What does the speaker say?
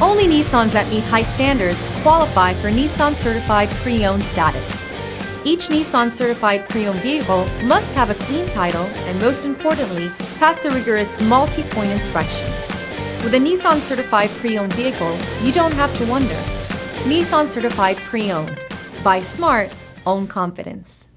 Only Nissans that meet high standards qualify for Nissan Certified Pre-Owned status. Each Nissan Certified Pre-Owned vehicle must have a clean title and, most importantly, pass a rigorous multi-point inspection. With a Nissan Certified Pre-Owned vehicle, you don't have to wonder. Nissan Certified Pre-Owned. Buy smart, own confidence.